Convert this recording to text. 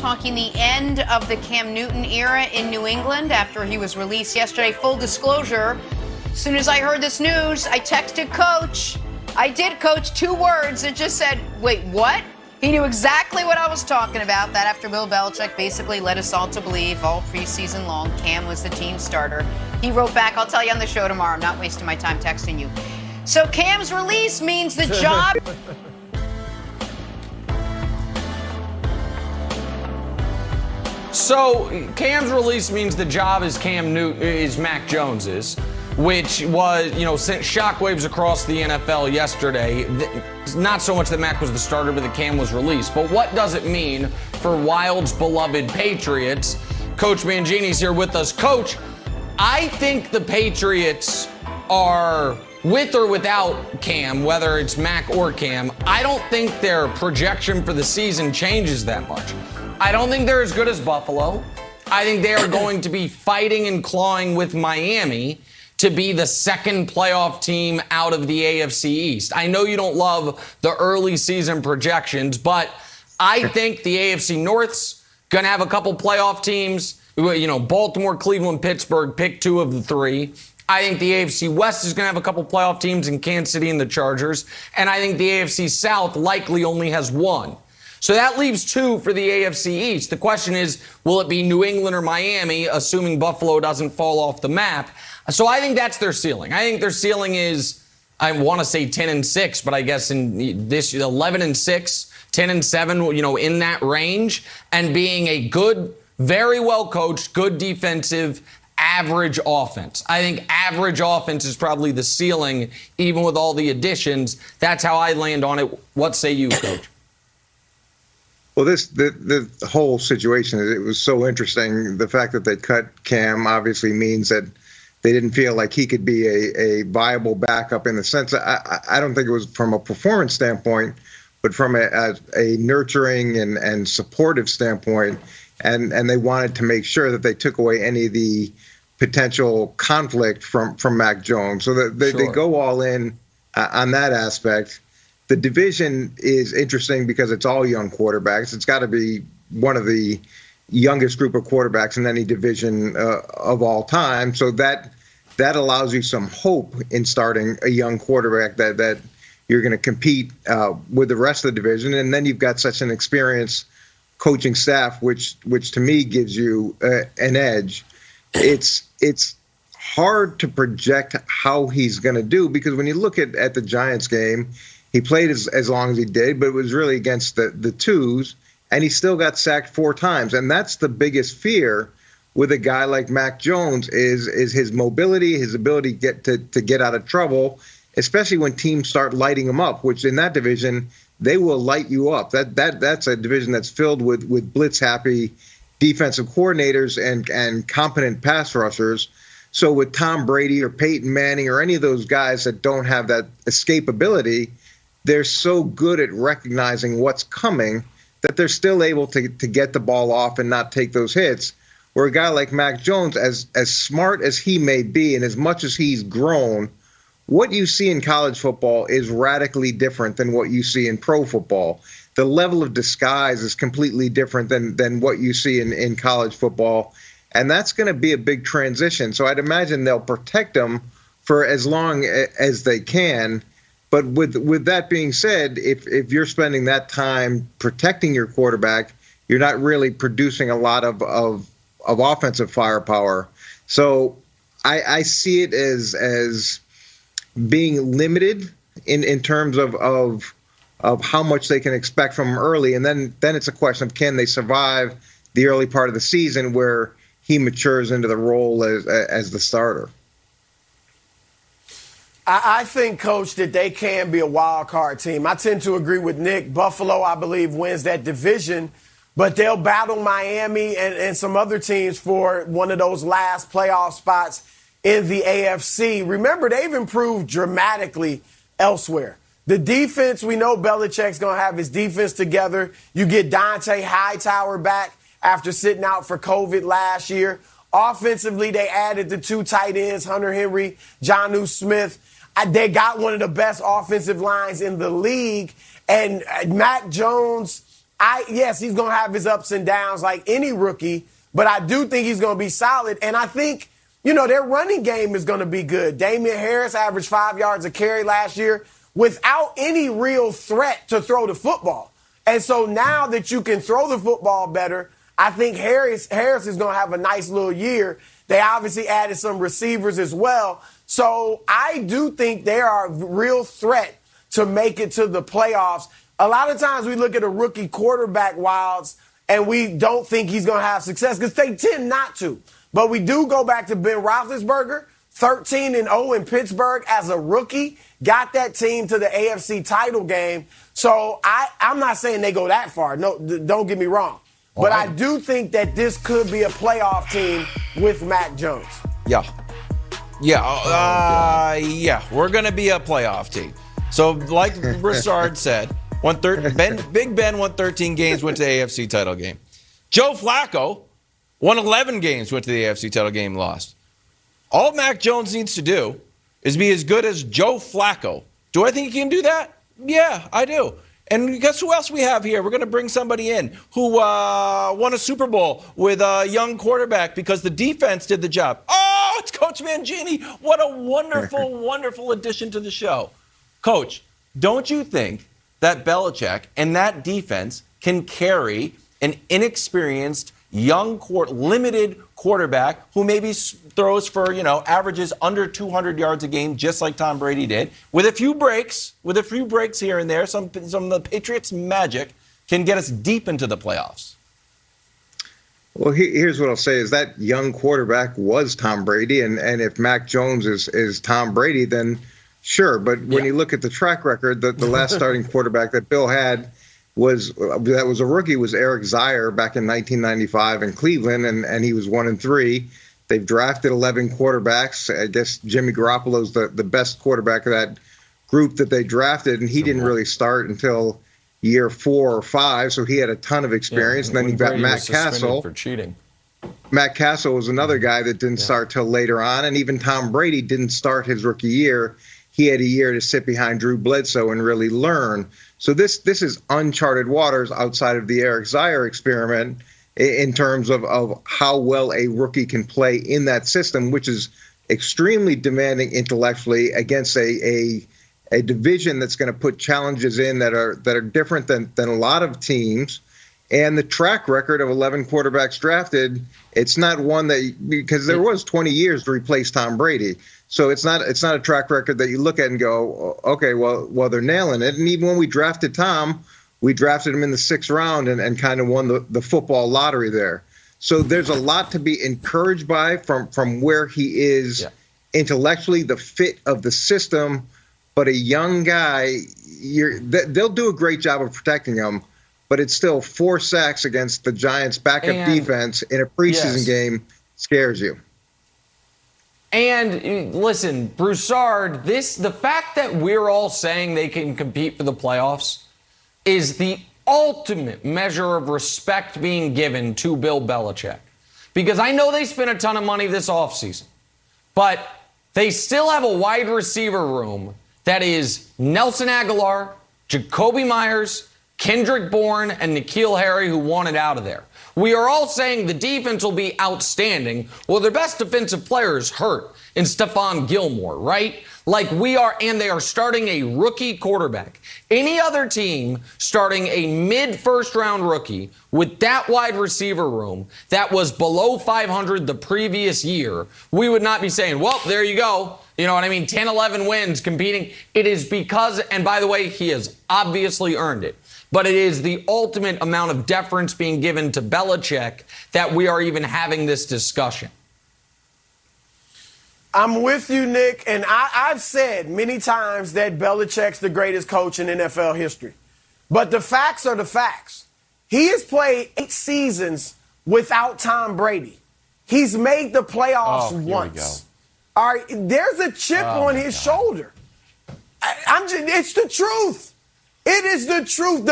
talking the end of the Cam Newton era in New England after he was released yesterday. Full disclosure, as soon as I heard this news, I texted Coach. I did, Coach, 2 words. It just said, wait, what? He knew exactly what I was talking about. That after Bill Belichick basically led us all to believe all preseason long Cam was the team starter. He wrote back, I'll tell you on the show tomorrow. I'm not wasting my time texting you. So Cam's release means the job... So Cam's release means the job is Mac Jones's, which was, sent shockwaves across the NFL yesterday. Not so much that Mac was the starter, but that Cam was released. But what does it mean for Wild's beloved Patriots? Coach Mangini's here with us. Coach, I think the Patriots are, with or without Cam, whether it's Mac or Cam, I don't think their projection for the season changes that much. I don't think they're as good as Buffalo. I think they are going to be fighting and clawing with Miami to be the second playoff team out of the AFC East. I know you don't love the early season projections, but I think the AFC North's going to have a couple playoff teams. Baltimore, Cleveland, Pittsburgh, pick 2 of the 3. I think the AFC West is going to have a couple playoff teams in Kansas City and the Chargers. And I think the AFC South likely only has 1. So that leaves 2 for the AFC East. The question is, will it be New England or Miami, assuming Buffalo doesn't fall off the map? So I think that's their ceiling. I think their ceiling is, I want to say 10-6, but I guess in this 11-6, 10-7, in that range, and being a good, very well coached, good defensive, average offense. I think average offense is probably the ceiling, even with all the additions. That's how I land on it. What say you, Coach? Well, the whole situation, it was so interesting. The fact that they cut Cam obviously means that they didn't feel like he could be a viable backup in the sense that I don't think it was from a performance standpoint, but from a nurturing and supportive standpoint. And they wanted to make sure that they took away any of the potential conflict from Mac Jones. So that they go all in on that aspect. The division is interesting because it's all young quarterbacks. It's got to be one of the youngest group of quarterbacks in any division of all time. So that allows you some hope in starting a young quarterback that you're going to compete with the rest of the division. And then you've got such an experienced coaching staff, which to me gives you an edge. It's hard to project how he's going to do because when you look at the Giants game, he played as long as he did, but it was really against the twos, and he still got sacked 4 times. And that's the biggest fear with a guy like Mac Jones is his mobility, his ability to get out of trouble, especially when teams start lighting him up, which in that division, they will light you up. That's a division that's filled with blitz-happy defensive coordinators and competent pass rushers. So with Tom Brady or Peyton Manning or any of those guys that don't have that escapability, they're so good at recognizing what's coming that they're still able to get the ball off and not take those hits. Where a guy like Mac Jones, as smart as he may be and as much as he's grown, what you see in college football is radically different than what you see in pro football. The level of disguise is completely different than what you see in college football. And that's going to be a big transition. So I'd imagine they'll protect him for as long as they can. But with that being said, if you're spending that time protecting your quarterback, you're not really producing a lot of offensive firepower. So I see it as being limited in terms of how much they can expect from him early. And then it's a question of can they survive the early part of the season where he matures into the role as the starter. I think, Coach, that they can be a wild card team. I tend to agree with Nick. Buffalo, I believe, wins that division, but they'll battle Miami and some other teams for one of those last playoff spots in the AFC. Remember, they've improved dramatically elsewhere. The defense, we know Belichick's going to have his defense together. You get Dante Hightower back after sitting out for COVID last year. Offensively, they added the 2 tight ends, Hunter Henry, Jonnu Smith. They got one of the best offensive lines in the league. And Mac Jones, Yes, he's going to have his ups and downs like any rookie, but I do think he's going to be solid. And I think, their running game is going to be good. Damian Harris averaged 5 yards a carry last year without any real threat to throw the football. And so now that you can throw the football better, I think Harris is going to have a nice little year. They obviously added some receivers as well. So I do think they are a real threat to make it to the playoffs. A lot of times we look at a rookie quarterback, Wilds, and we don't think he's going to have success because they tend not to. But we do go back to Ben Roethlisberger, 13-0 in Pittsburgh as a rookie, got that team to the AFC title game. So I'm not saying they go that far. No, don't get me wrong. But I do think that this could be a playoff team with Mac Jones. Yeah, we're going to be a playoff team. So like Broussard said, Big Ben won 13 games, went to the AFC title game. Joe Flacco won 11 games, went to the AFC title game, lost. All Mac Jones needs to do is be as good as Joe Flacco. Do I think he can do that? Yeah, I do. And guess who else we have here? We're going to bring somebody in who won a Super Bowl with a young quarterback because the defense did the job. Oh, it's Coach Mangini. What a wonderful, wonderful addition to the show. Coach, don't you think that Belichick and that defense can carry an inexperienced, young, limited quarterback who maybe throws for, averages under 200 yards a game, just like Tom Brady did, with a few breaks here and there, some of the Patriots' magic can get us deep into the playoffs? Well, here's what I'll say is that young quarterback was Tom Brady, and if Mac Jones is Tom Brady, then sure. But when you look at the track record, the last starting quarterback that Bill had was a rookie was Eric Zaire back in 1995 in Cleveland, and he was 1-3. They've drafted 11 quarterbacks. I guess Jimmy Garoppolo's the best quarterback of that group that they drafted, and he didn't really start until year 4 or 5, so he had a ton of experience. And then you got Matt Castle for cheating. Matt Castle was another guy that didn't start till later on, and even Tom Brady didn't start his rookie year. He had a year to sit behind Drew Bledsoe and really learn. So this is uncharted waters outside of the Eric Zaire experiment in terms of how well a rookie can play in that system, which is extremely demanding intellectually against a division that's going to put challenges in that are different than a lot of teams. And the track record of 11 quarterbacks drafted, it's not one that, because there was 20 years to replace Tom Brady. So it's not a track record that you look at and go, okay, well they're nailing it. And even when we drafted Tom, we drafted him in the 6th round and kind of won the football lottery there. So there's a lot to be encouraged by from where he is intellectually, the fit of the system. But a young guy, they'll do a great job of protecting him. But it's still 4 sacks against the Giants' backup defense in a preseason game scares you. And listen, Broussard, the fact that we're all saying they can compete for the playoffs is the ultimate measure of respect being given to Bill Belichick. Because I know they spent a ton of money this offseason, but they still have a wide receiver room that is Nelson Aguilar, Jacoby Myers, Kendrick Bourne, and N'Keal Harry, who wanted out of there. We are all saying the defense will be outstanding. Well, their best defensive player is hurt in Stephon Gilmore, right? Like we are, and they are starting a rookie quarterback. Any other team starting a mid-first round rookie with that wide receiver room that was below 500 the previous year, we would not be saying, well, there you go. You know what I mean? 10, 11 wins competing. It is because, and by the way, he has obviously earned it. But it is the ultimate amount of deference being given to Belichick that we are even having this discussion. I'm with you, Nick, and I've said many times that Belichick's the greatest coach in NFL history. But the facts are the facts. He has played 8 seasons without Tom Brady. He's made the playoffs once. All right, there's a chip on his shoulder. It's the truth. It is the truth.